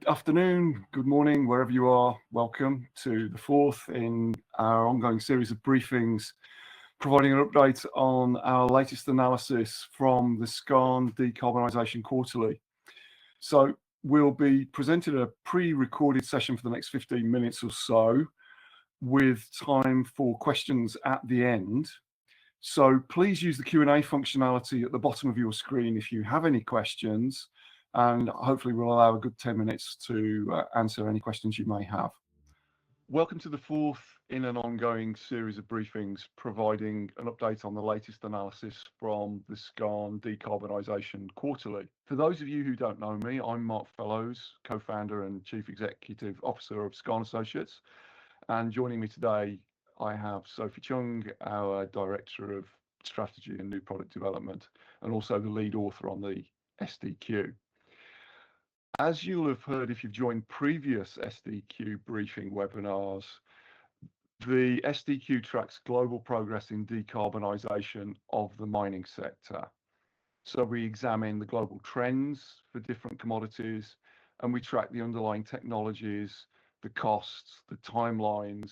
afternoon, good morning, wherever you are. Welcome to the fourth in our ongoing series of briefings, providing an update on our latest analysis from the SCAN Decarbonisation Quarterly. So we'll be presenting a pre-recorded session for the next 15 minutes or so, with time for questions at the end. So please use the Q&A functionality at the bottom of your screen if you have any questions, and hopefully we'll allow a good 10 minutes to answer any questions you may have. Welcome to the fourth in an ongoing series of briefings, providing an update on the latest analysis from the SCAN Decarbonisation Quarterly. For those of you who don't know me, I'm Mark Fellows, co-founder and Chief Executive Officer of SCAN Associates, and joining me today I have Sophie Chung, our Director of Strategy and New Product Development, and also the lead author on the SDQ. As you'll have heard if you've joined previous SDQ briefing webinars, the SDQ tracks global progress in decarbonisation of the mining sector. So we examine the global trends for different commodities, and we track the underlying technologies, the costs, the timelines,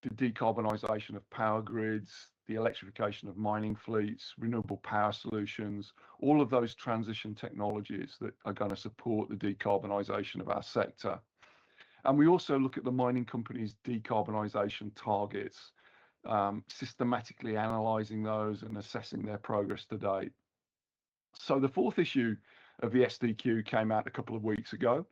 the decarbonisation of power grids, the electrification of mining fleets, renewable power solutions, all of those transition technologies that are going to support the decarbonisation of our sector. And we also look at the mining companies' decarbonisation targets, systematically analysing those and assessing their progress to date. So the fourth issue of the SDQ came out a couple of weeks ago.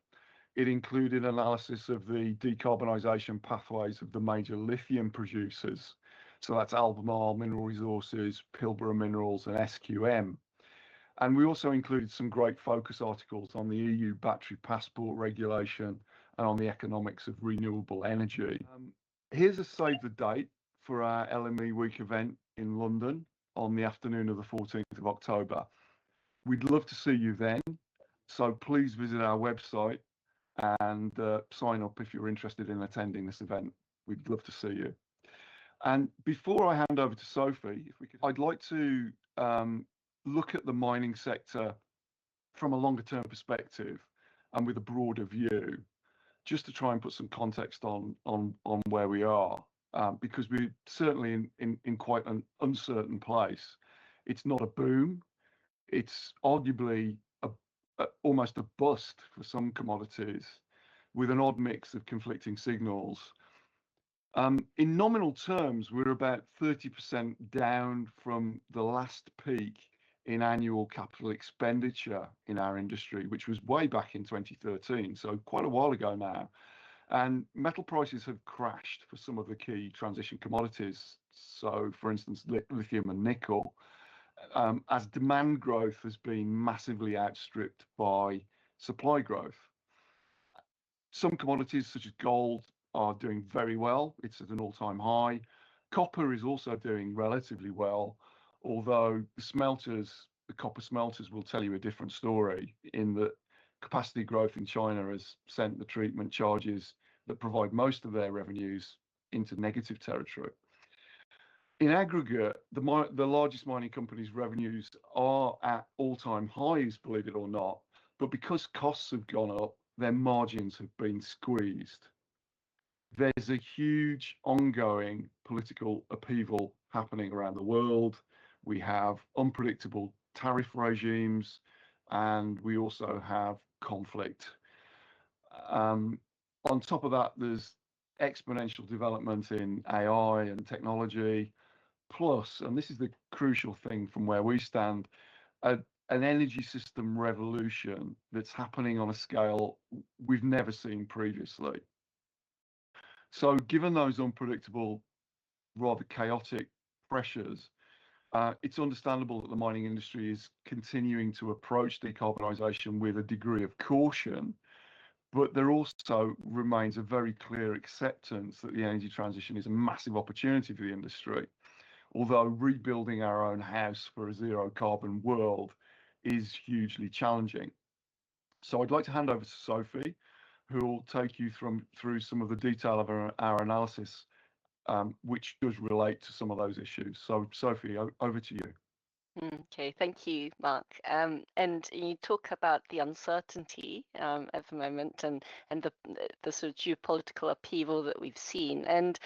It included analysis of the decarbonisation pathways of the major lithium producers. So that's Albemarle Mineral Resources, Pilbara Minerals and SQM. And we also included some great focus articles on the EU battery passport regulation and on the economics of renewable energy. Here's a save the date for our LME Week event in London on the afternoon of the 14th of October. We'd love to see you then, so please visit our website and sign up if you're interested in attending this event. We'd love to see you. And before I hand over to Sophie, I'd like to look at the mining sector from a longer term perspective and with a broader view, just to try and put some context on where we are, because we're certainly in quite an uncertain place. It's not a boom. It's arguably almost a bust for some commodities, with an odd mix of conflicting signals. In nominal terms, we're about 30% down from the last peak in annual capital expenditure in our industry, which was way back in 2013, so quite a while ago now. And metal prices have crashed for some of the key transition commodities. So, for instance, lithium and nickel, as demand growth has been massively outstripped by supply growth. Some commodities such as gold are doing very well. It's at an all-time high. Copper is also doing relatively well, although the copper smelters will tell you a different story, in that capacity growth in China has sent the treatment charges that provide most of their revenues into negative territory. In aggregate, the largest mining companies' revenues are at all-time highs, believe it or not, but because costs have gone up, their margins have been squeezed. There's a huge ongoing political upheaval happening around the world. We have unpredictable tariff regimes, and we also have conflict. On top of that, there's exponential development in AI and technology. Plus, and this is the crucial thing from where we stand, an energy system revolution that's happening on a scale we've never seen previously. So given those unpredictable, rather chaotic pressures, it's understandable that the mining industry is continuing to approach decarbonisation with a degree of caution, but there also remains a very clear acceptance that the energy transition is a massive opportunity for the industry. Although rebuilding our own house for a zero carbon world is hugely challenging. So I'd like to hand over to Sophie, who will take you through some of the detail of our analysis, which does relate to some of those issues. So Sophie, over to you. Okay, thank you, Mark. And you talk about the uncertainty at the moment and the sort of geopolitical upheaval that we've seen. And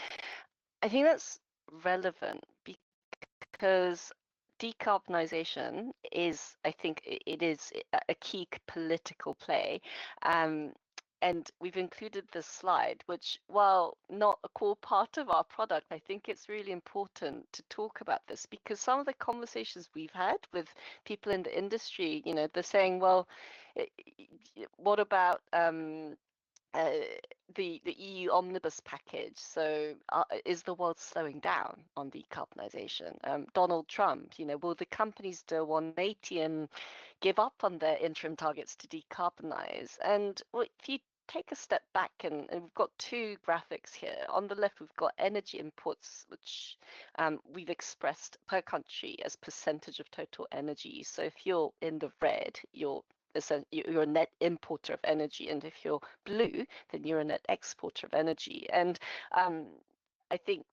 I think that's relevant because decarbonisation is, I think, it is a key political play. Um, and we've included this slide, which, while not a core part of our product, I think it's really important to talk about this because some of the conversations we've had with people in the industry, they're saying, well, what about the EU omnibus package? So is the world slowing down on decarbonisation? Donald Trump, will the companies do 180 and give up on their interim targets to decarbonise? And if you take a step back, and we've got two graphics here. On the left, we've got energy inputs, which we've expressed per country as percentage of total energy. So if you're in the red, you're a net importer of energy, and if you're blue, then you're a net exporter of energy. And I think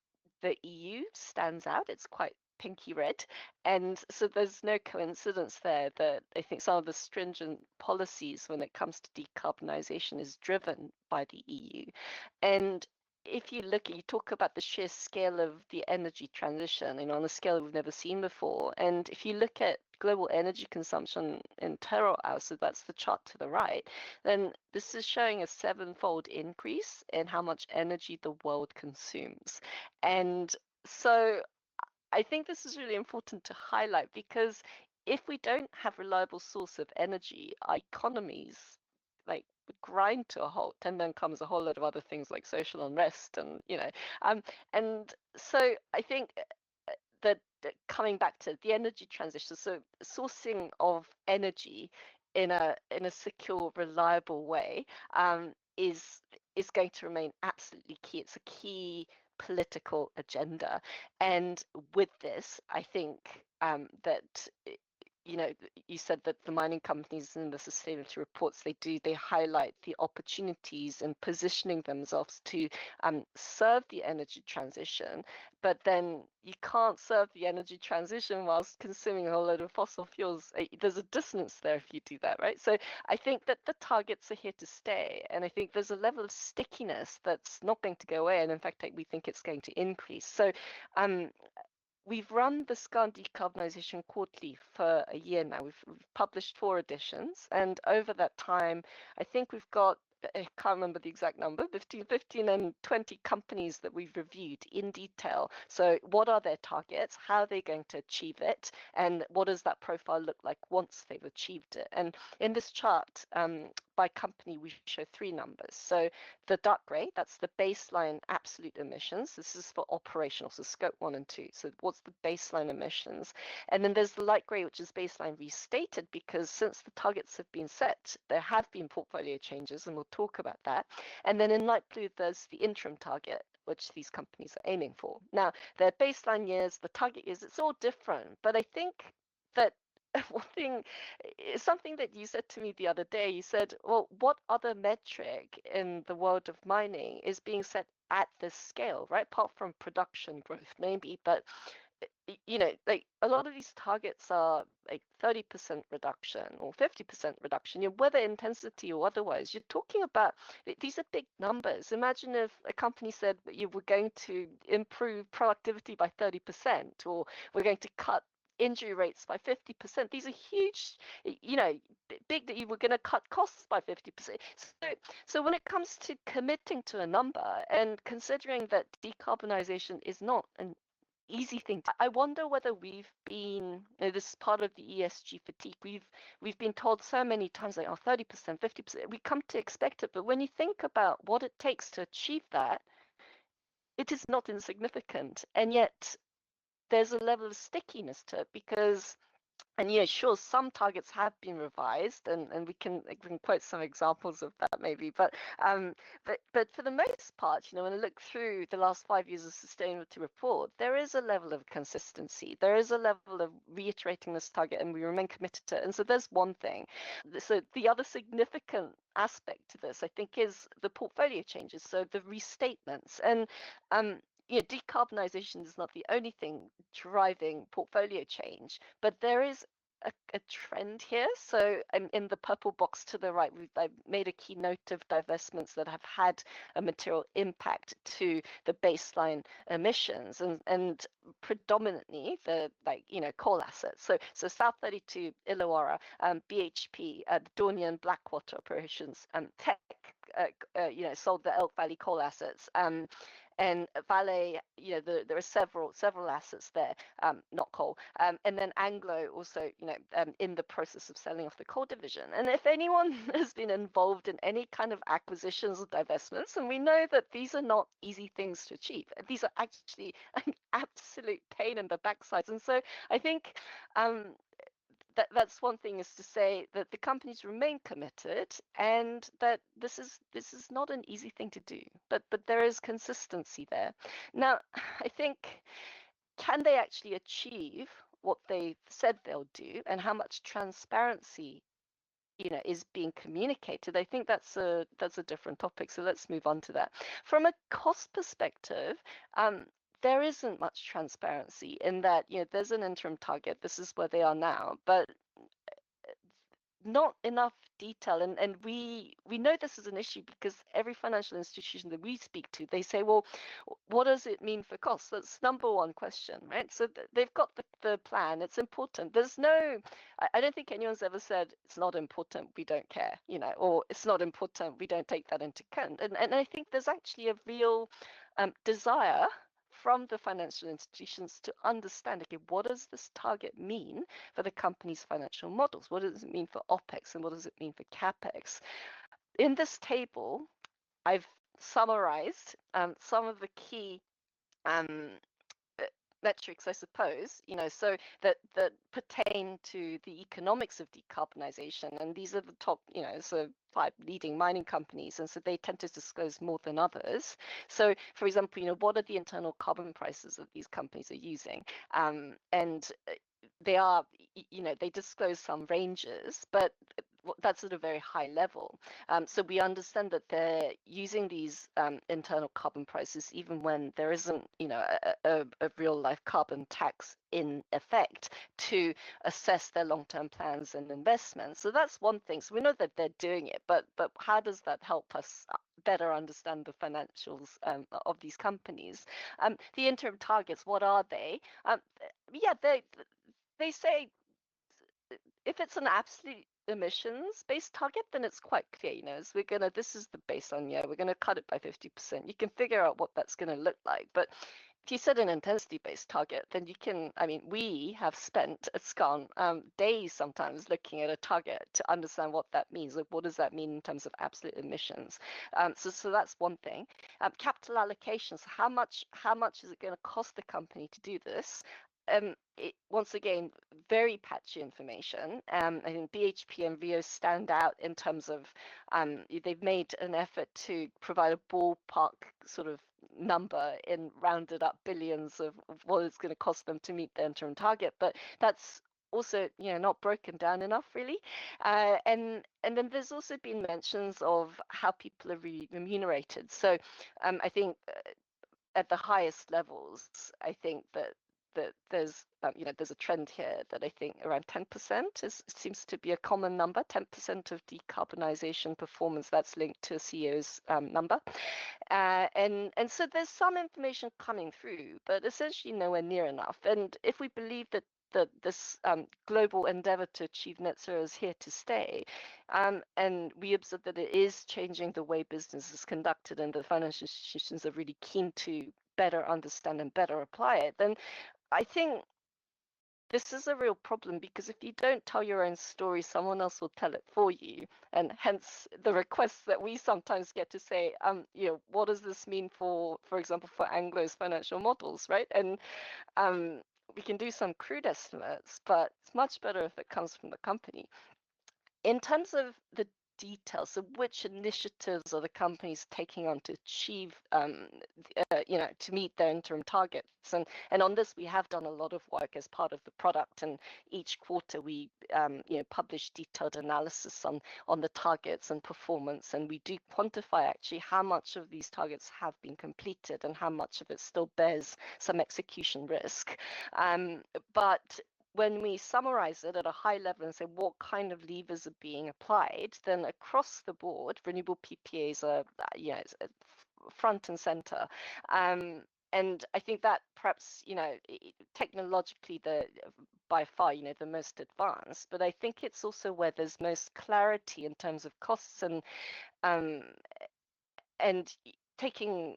the EU stands out. It's quite pinky red, and so there's no coincidence there that I think some of the stringent policies when it comes to decarbonisation is driven by the EU. And if you talk about the sheer scale of the energy transition, on a scale we've never seen before. And if you look at global energy consumption in terawatt-hours, so that's the chart to the right, then this is showing a 7-fold increase in how much energy the world consumes. And so I think this is really important to highlight because if we don't have reliable source of energy, our economies grind to a halt, and then comes a whole lot of other things like social unrest and so I think that coming back to the energy transition, so sourcing of energy in a secure, reliable way is going to remain absolutely key. It's a key political agenda, and with this, I think that you said that the mining companies in the sustainability reports they highlight the opportunities in positioning themselves to serve the energy transition, but then you can't serve the energy transition whilst consuming a whole load of fossil fuels. There's a dissonance there if you do that, right? So I think that the targets are here to stay, and I think there's a level of stickiness that's not going to go away, and in fact we think it's going to increase. So we've run the SKAN Decarbonisation Quarterly for a year now. We've published 4 editions, and over that time, I think we've got, I can't remember the exact number, 15 and 20 companies that we've reviewed in detail. So what are their targets? How are they going to achieve it? And what does that profile look like once they've achieved it? And in this chart, by company, we show 3 numbers. So the dark gray, that's the baseline absolute emissions. This is for operational, so scope 1 and 2. So what's the baseline emissions? And then there's the light gray, which is baseline restated, because since the targets have been set, there have been portfolio changes, and we'll talk about that. And then in light blue, there's the interim target, which these companies are aiming for. Now, their baseline years, the target years, it's all different. But I think that one thing is something that you said to me the other day. You said, well, what other metric in the world of mining is being set at this scale, right? Apart from production growth, maybe, but like a lot of these targets are like 30% reduction or 50% reduction, whether intensity or otherwise. You're talking about, these are big numbers. Imagine if a company said that you were going to improve productivity by 30%, or we're going to cut injury rates by 50%. These are huge, big, that you were going to cut costs by 50%. So when it comes to committing to a number and considering that decarbonisation is not an easy thing, I wonder whether we've been, this is part of the ESG fatigue. We've been told so many times, like, 30%, 50%, we come to expect it. But when you think about what it takes to achieve that, it is not insignificant. And yet there's a level of stickiness to it because, and sure, some targets have been revised, and we can quote some examples of that maybe, but for the most part, when I look through the last 5 years of sustainability report, there is a level of consistency, there is a level of reiterating this target, and we remain committed to it. And so there's one thing. So the other significant aspect to this, I think, is the portfolio changes, so the restatements. And decarbonisation is not the only thing driving portfolio change, but there is a trend here. So in the purple box to the right, I've made a key note of divestments that have had a material impact to the baseline emissions, and predominantly the coal assets. So South 32, Illawarra, BHP, the Dornier Blackwater operations, Teck, sold the Elk Valley coal assets. And Vale, there are several assets there, not coal. And then Anglo also, in the process of selling off the coal division. And if anyone has been involved in any kind of acquisitions or divestments, and we know that these are not easy things to achieve, these are actually an absolute pain in the backsides. And so I think that's one thing, is to say that the companies remain committed, and that this is not an easy thing to do, but there is consistency there. Now, I think, can they actually achieve what they said they'll do, and how much transparency is being communicated? I think that's a different topic, so let's move on to that. From a cost perspective, there isn't much transparency in that, there's an interim target, this is where they are now, but not enough detail. And we know this is an issue because every financial institution that we speak to, they say, well, what does it mean for costs? That's number one question, right? So they've got the plan, it's important. There's no, I don't think anyone's ever said it's not important, we don't care, or it's not important, we don't take that into account. And I think there's actually a real desire from the financial institutions to understand, okay, what does this target mean for the company's financial models? What does it mean for OPEX, and what does it mean for CAPEX? In this table, I've summarized some of the key metrics, I suppose, so that pertain to the economics of decarbonisation. And these are the top, so 5 leading mining companies, and so they tend to disclose more than others. So, for example, what are the internal carbon prices that these companies are using? And they are, they disclose some ranges, but that's at a very high level. So we understand that they're using these internal carbon prices even when there isn't, a real life carbon tax in effect, to assess their long-term plans and investments. So that's one thing. So we know that they're doing it, but how does that help us better understand the financials of these companies? The interim targets, what are they? They say if it's an absolute emissions-based target, then it's quite clear, this is the baseline, we're going to cut it by 50%. You can figure out what that's going to look like. But if you set an intensity-based target, then you can, we have spent at SCAN days sometimes looking at a target to understand what that means. Like, what does that mean in terms of absolute emissions? So that's one thing. Capital allocations, how much is it going to cost the company to do this? Once again, very patchy information. I think BHP and Rio stand out in terms of they've made an effort to provide a ballpark sort of number in rounded up billions of what it's going to cost them to meet the interim target, but that's also not broken down enough, really. And then there's also been mentions of how people are remunerated. So I think at the highest levels, I think that there's there's a trend here that I think around 10% seems to be a common number. 10% of decarbonisation performance, that's linked to a CEO's number, and so there's some information coming through, but essentially nowhere near enough. And if we believe that this global endeavour to achieve net zero is here to stay, and we observe that it is changing the way business is conducted, and the financial institutions are really keen to better understand and better apply it, then I think this is a real problem, because if you don't tell your own story, someone else will tell it for you. And hence the requests that we sometimes get to say, what does this mean for example, for Anglo's financial models, right? And we can do some crude estimates, but it's much better if it comes from the company. In terms of the detail. So which initiatives are the companies taking on to achieve, to meet their interim targets? And on this, we have done a lot of work as part of the product. And each quarter, we publish detailed analysis on the targets and performance. And we do quantify actually how much of these targets have been completed and how much of it still bears some execution risk. But when we summarize it at a high level and say what kind of levers are being applied, then across the board, renewable PPAs are front and center. And I think that perhaps, technologically, by far, the most advanced, but I think it's also where there's most clarity in terms of costs and taking,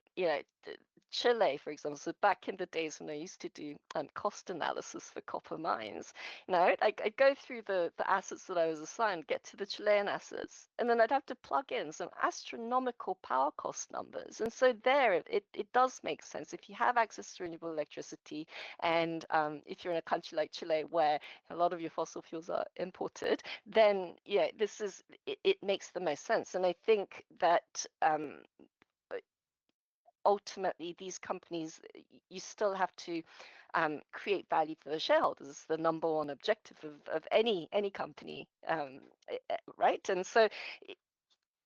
Chile, for example. So back in the days when I used to do cost analysis for copper mines, I'd go through the assets that I was assigned, get to the Chilean assets, and then I'd have to plug in some astronomical power cost numbers. And so there, it does make sense. If you have access to renewable electricity, and if you're in a country like Chile where a lot of your fossil fuels are imported, then it makes the most sense. And I think that ultimately these companies, you still have to create value for the shareholders. It's the number one objective of any company, right? And so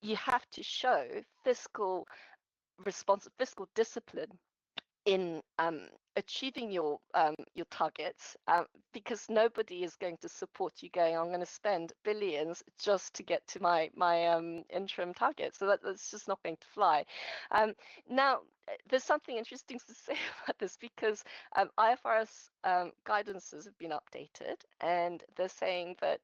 you have to show fiscal discipline in achieving your targets, because nobody is going to support you going, I'm going to spend billions just to get to my interim target. So that's just not going to fly. Now, there's something interesting to say about this, because IFRS guidances have been updated, and they're saying that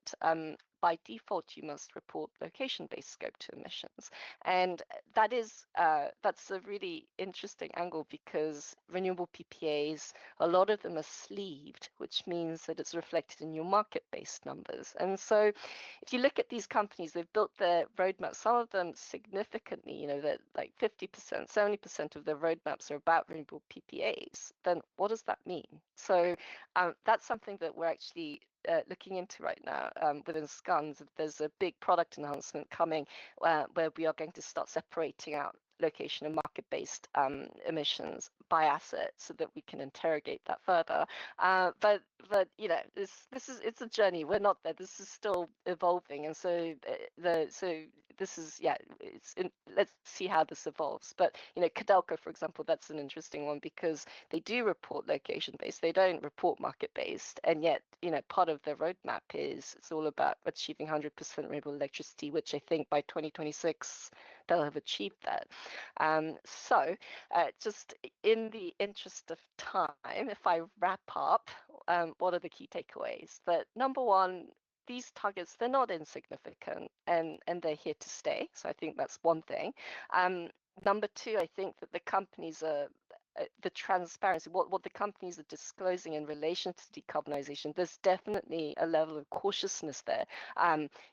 by default, you must report location-based scope 2 emissions. And that's a really interesting angle, because renewable PPAs, a lot of them are sleeved, which means that it's reflected in your market-based numbers. And so if you look at these companies, they've built their roadmaps, some of them significantly, that like 50%, 70% of their roadmaps are about renewable PPAs. Then what does that mean? So that's something that we're actually looking into right now within SCUNS. There's a big product enhancement coming where we are going to start separating out location and market-based emissions by asset, so that we can interrogate that further. But it's a journey. We're not there. This is still evolving, and so this is let's see how this evolves. But Codelco, for example, that's an interesting one, because they do report location-based. They don't report market-based, and yet part of their roadmap is it's all about achieving 100% renewable electricity, which I think by 2026 they'll have achieved that. So just in the interest of time, if I wrap up, what are the key takeaways? That number one, these targets, they're not insignificant, and they're here to stay. So I think that's one thing. Number two, I think that the companies are the transparency, what the companies are disclosing in relation to decarbonization, there's definitely a level of cautiousness there,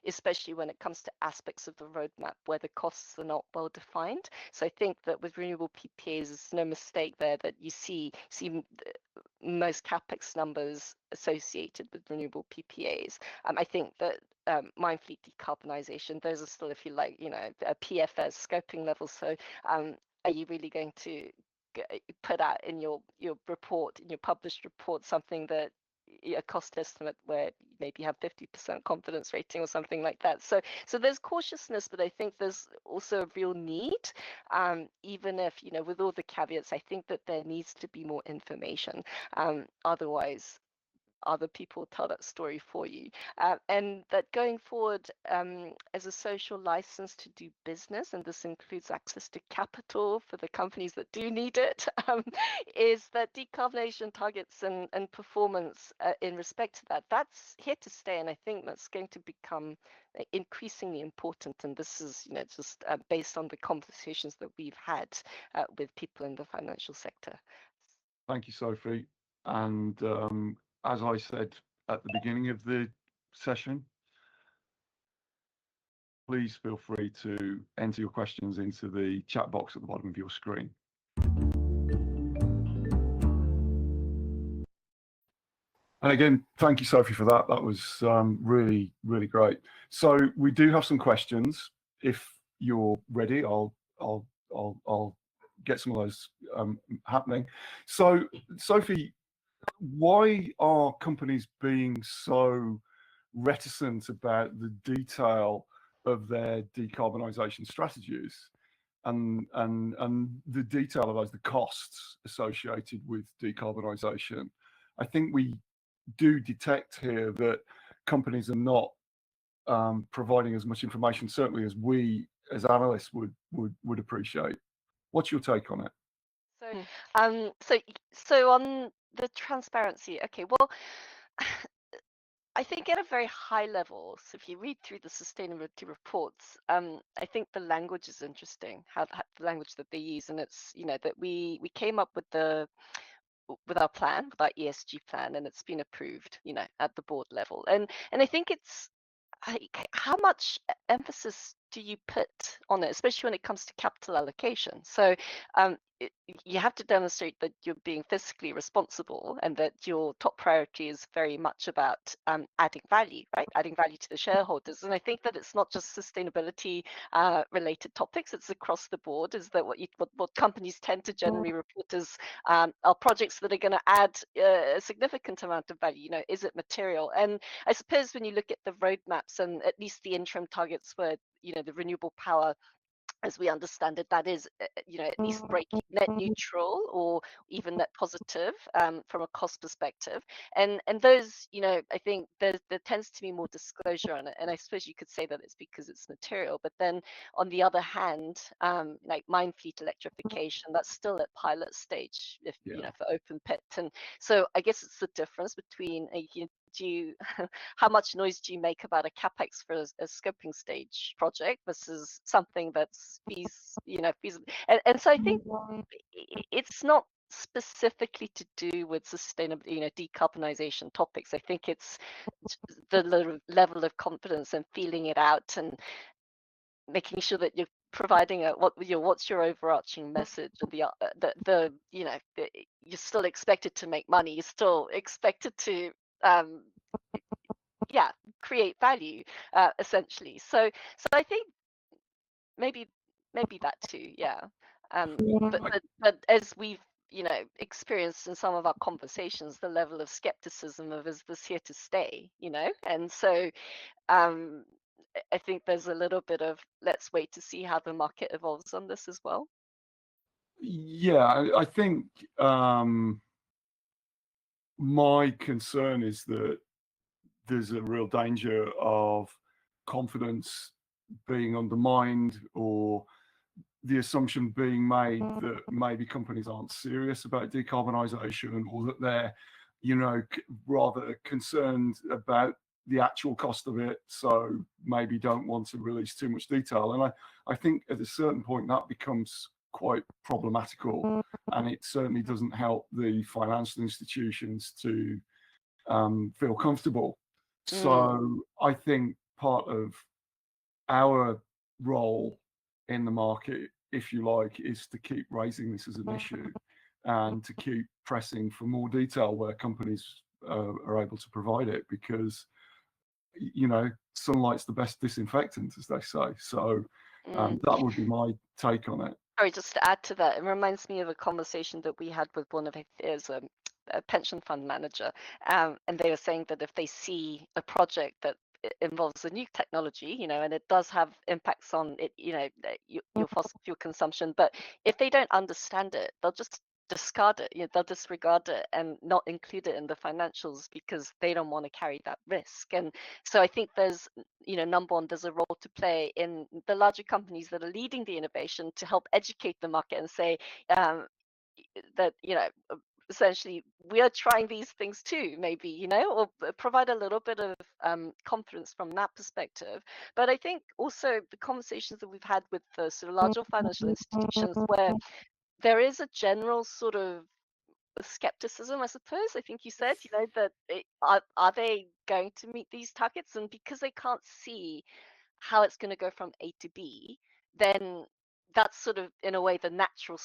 especially when it comes to aspects of the roadmap where the costs are not well defined. So I think that with renewable PPAs, there's no mistake there that you see most capex numbers associated with renewable PPAs. I think that mine fleet decarbonization, those are still, if you like, a PFS scoping level. So are you really going to put out in your report, in your published report, something that a cost estimate where maybe you have 50% confidence rating or something like that? So there's cautiousness, but I think there's also a real need, even if, with all the caveats, I think that there needs to be more information. Otherwise, other people tell that story for you, and that going forward, as a social license to do business, and this includes access to capital for the companies that do need it, is that decarbonization targets and performance in respect to that's here to stay, and I think that's going to become increasingly important. And this is just based on the conversations that we've had with people in the financial sector. Thank you, Sophie. And as I said at the beginning of the session, please feel free to enter your questions into the chat box at the bottom of your screen. And again, thank you, Sophie, for that. That was really, really great. So we do have some questions. if you're ready, I'll get some of those happening. So, Sophie, why are companies being so reticent about the detail of their decarbonisation strategies and the detail of those, the costs associated with decarbonisation? I think we do detect here that companies are not providing as much information, certainly as we as analysts would appreciate. What's your take on it? So on the transparency, okay, well, I think at a very high level, so if you read through the sustainability reports, I think the language is interesting, how the language that they use, and it's, you know, that we came up with our plan, with our ESG plan, and it's been approved, you know, at the board level, and I think it's how much emphasis do you put on it, especially when it comes to capital allocation? So you have to demonstrate that you're being fiscally responsible and that your top priority is very much about adding value, right? Adding value to the shareholders. And I think that it's not just sustainability related topics, it's across the board, is that what companies tend to generally report as are projects that are going to add a significant amount of value. You know, is it material? And I suppose when you look at the roadmaps and at least the interim targets where, you know, the renewable power, as we understand it, that is, you know, at least net neutral or even net positive from a cost perspective. And those, you know, I think there tends to be more disclosure on it. And I suppose you could say that it's because it's material. But then on the other hand, like mine fleet electrification, that's still at pilot stage, if you know, for open pit. And so I guess it's the difference between how much noise do you make about a capex for a scoping stage project versus something that's feasible. And so I think it's not specifically to do with sustainable, you know, decarbonization topics. I think it's the level of confidence and feeling it out and making sure that you're providing what's your overarching message, and the you know, you're still expected to make money, you're still expected to create value, essentially. So I think maybe that too, yeah. But as we've, you know, experienced in some of our conversations, the level of skepticism of, is this here to stay, you know? And so I think there's a little bit of, let's wait to see how the market evolves on this as well. Yeah, I think my concern is that there's a real danger of confidence being undermined, or the assumption being made that maybe companies aren't serious about decarbonisation, or that they're, you know, rather concerned about the actual cost of it, so maybe don't want to release too much detail. And I think at a certain point that becomes quite problematical, and it certainly doesn't help the financial institutions to feel comfortable. So I think part of our role in the market, if you like, is to keep raising this as an issue and to keep pressing for more detail where companies are able to provide it, because, you know, sunlight's the best disinfectant, as they say. So that would be my take on it. Sorry, just to add to that, it reminds me of a conversation that we had with one of his a pension fund manager, and they were saying that if they see a project that involves a new technology, you know, and it does have impacts on it, you know, your fossil fuel consumption, but if they don't understand it, they'll just discard it, you know, they'll disregard it and not include it in the financials because they don't want to carry that risk. And so I think there's, you know, number one, there's a role to play in the larger companies that are leading the innovation to help educate the market and say that, you know, essentially we are trying these things too, maybe, you know, or provide a little bit of confidence from that perspective. But I think also the conversations that we've had with the sort of larger financial institutions, where there is a general sort of skepticism, I suppose. I think you said, you know, that are they going to meet these targets? And because they can't see how it's going to go from A to B, then that's sort of in a way the natural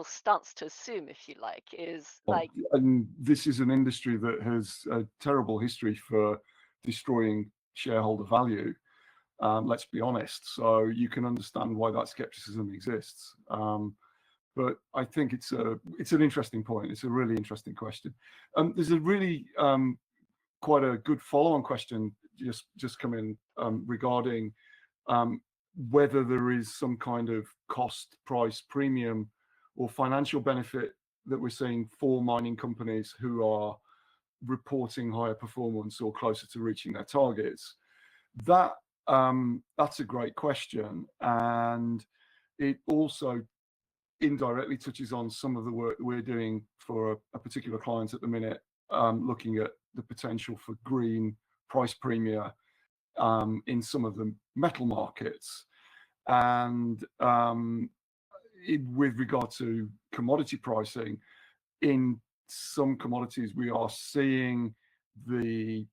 stance to assume, if you like, is like. And this is an industry that has a terrible history for destroying shareholder value. let's be honest. So you can understand why that skepticism exists. But I think it's an interesting point. It's a really interesting question. There's a really quite a good follow-on question just come in regarding whether there is some kind of cost price premium or financial benefit that we're seeing for mining companies who are reporting higher performance or closer to reaching their targets. That's a great question, and it also indirectly touches on some of the work that we're doing for a particular client at the minute, looking at the potential for green price premia in some of the metal markets. And with regard to commodity pricing, in some commodities, we are seeing the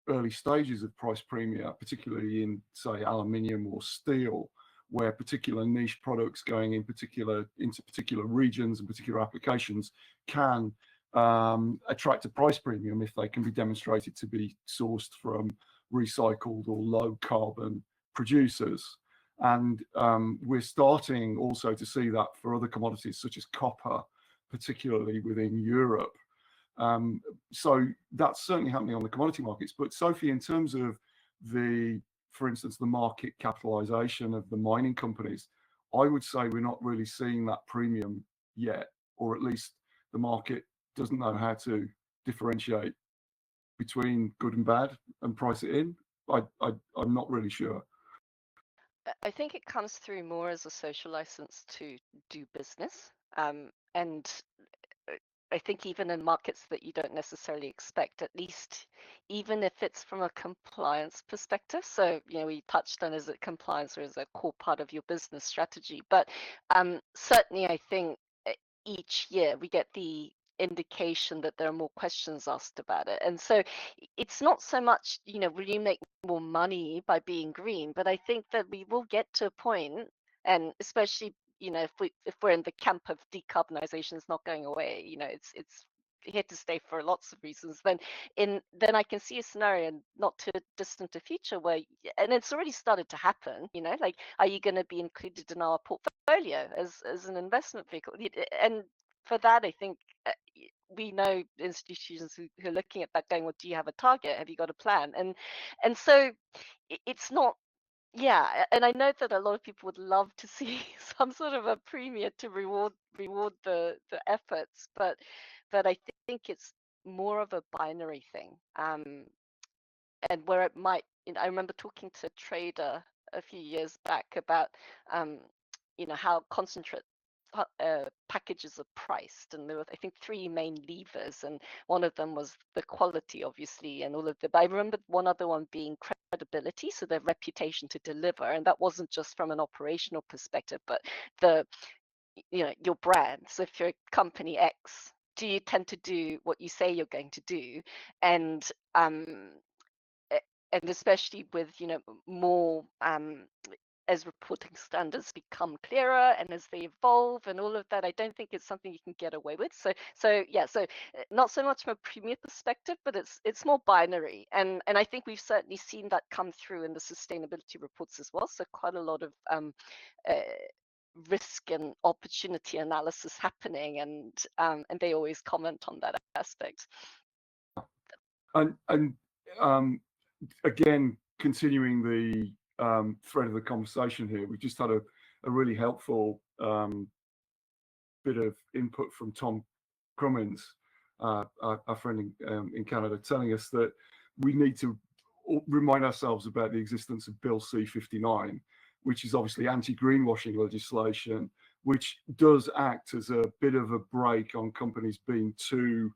early stages of price premia, particularly in, say, aluminium or steel, where particular niche products going into particular regions and particular applications can attract a price premium if they can be demonstrated to be sourced from recycled or low carbon producers. And we're starting also to see that for other commodities such as copper, particularly within Europe. So that's certainly happening on the commodity markets. But Sophie, in terms of for instance, the market capitalization of the mining companies, I would say we're not really seeing that premium yet, or at least the market doesn't know how to differentiate between good and bad and price it in. I'm not really sure. I think it comes through more as a social license to do business. And I think even in markets that you don't necessarily expect, at least even if it's from a compliance perspective. So, we touched on, is it compliance or is it a core part of your business strategy? But certainly I think each year we get the indication that there are more questions asked about it. And so it's not so much, will you make more money by being green? But I think that we will get to a point, and especially if we're in the camp of decarbonization is not going away, it's here to stay for lots of reasons, then I can see a scenario not too distant a future where, and it's already started to happen, like, are you going to be included in our portfolio as an investment vehicle? And for that, I think we know institutions who are looking at that going, well, do you have a target? Have you got a plan? And so it's not. Yeah, and I know that a lot of people would love to see some sort of a premium to reward the efforts, but I think it's more of a binary thing. And where it might, I remember talking to a trader a few years back about how concentrate packages are priced, and there were, I think, three main levers, and one of them was the quality, obviously, and all of the. But I remember one other one being credibility, so their reputation to deliver, and that wasn't just from an operational perspective, but your brand. So if you're company X, do you tend to do what you say you're going to do, and especially with more as reporting standards become clearer and as they evolve and all of that, I don't think it's something you can get away with. So not so much from a premier perspective, but it's more binary. And I think we've certainly seen that come through in the sustainability reports as well. So quite a lot of risk and opportunity analysis happening, and they always comment on that aspect. And again, continuing the thread of the conversation here, we just had a really helpful bit of input from Tom Crummins, our friend in Canada, telling us that we need to remind ourselves about the existence of Bill C-59, which is obviously anti-greenwashing legislation, which does act as a bit of a brake on companies being too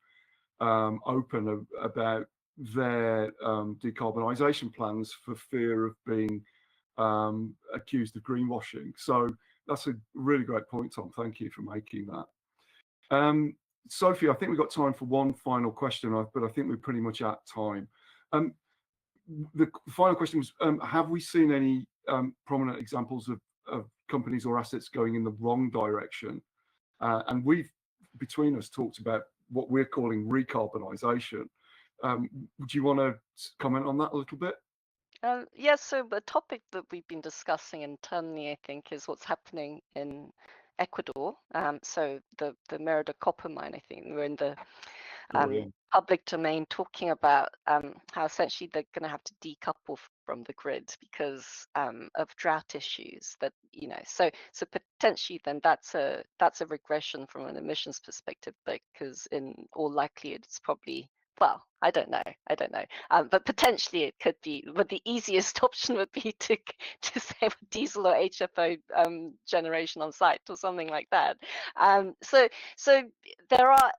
open about their decarbonisation plans for fear of being accused of greenwashing. So that's a really great point, Tom. Thank you for making that. Sophie, I think we've got time for one final question, but I think we're pretty much at time. The final question was, have we seen any prominent examples of companies or assets going in the wrong direction? And we've, between us, talked about what we're calling recarbonisation. Do you want to comment on that a little bit? Yeah, so the topic that we've been discussing internally, I think, is what's happening in Ecuador. So the Merida copper mine, I think, we're in the Gloria. public domain talking about how essentially they're going to have to decouple from the grid because of drought issues. That so potentially then that's a regression from an emissions perspective, because in all likelihood it's probably, well, I don't know, but potentially it could be. But the easiest option would be to say diesel or HFO generation on site or something like that. So there are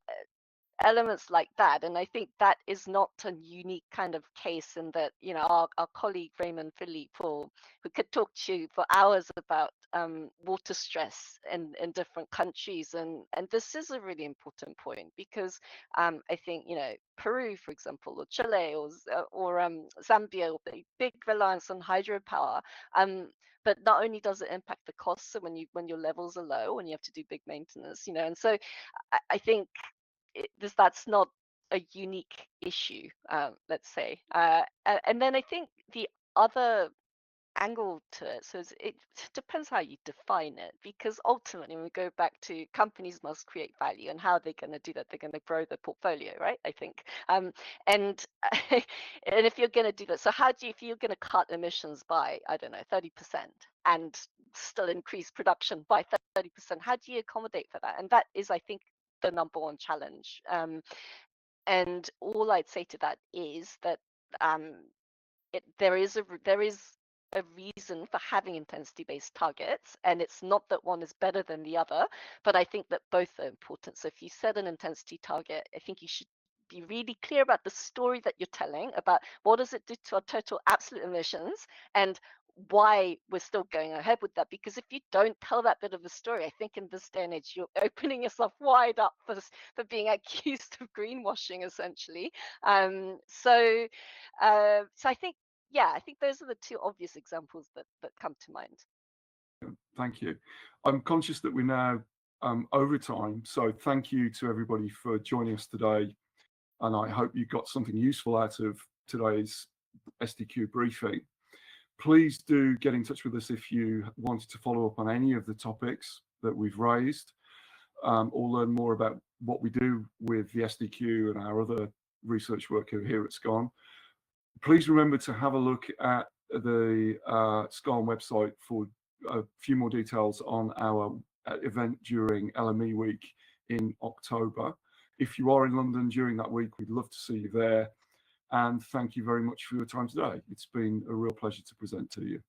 elements like that, and I think that is not a unique kind of case, in that our colleague Raymond Philippe, who could talk to you for hours about water stress in different countries, and this is a really important point, because I think Peru, for example, or Chile, or Zambia, or big reliance on hydropower. But not only does it impact the costs, so when your levels are low, when you have to do big maintenance, and so I think that's not a unique issue, let's say. And then I think the other angle to it, so it depends how you define it, because ultimately when we go back to companies must create value, and how they're going to do that, they're going to grow their portfolio, right? I think. And and if you're going to do that, so if you're going to cut emissions by, I don't know, 30%, and still increase production by 30%, how do you accommodate for that? And that is, I think, the number one challenge. And all I'd say to that is that there is a reason for having intensity-based targets, and it's not that one is better than the other, but I think that both are important. So if you set an intensity target, I think you should be really clear about the story that you're telling, about what does it do to our total absolute emissions, and why we're still going ahead with that. Because if you don't tell that bit of a story, I think in this day and age, you're opening yourself wide up for being accused of greenwashing, essentially. So I think, yeah, I think those are the two obvious examples that come to mind. Thank you. I'm conscious that we're now over time, so thank you to everybody for joining us today, and I hope you got something useful out of today's SDQ briefing. Please do get in touch with us if you wanted to follow up on any of the topics that we've raised, or learn more about what we do with the SDQ and our other research work here at SCON. Please remember to have a look at the SCON website for a few more details on our event during LME Week in October. If you are in London during that week, we'd love to see you there. And thank you very much for your time today. It's been a real pleasure to present to you.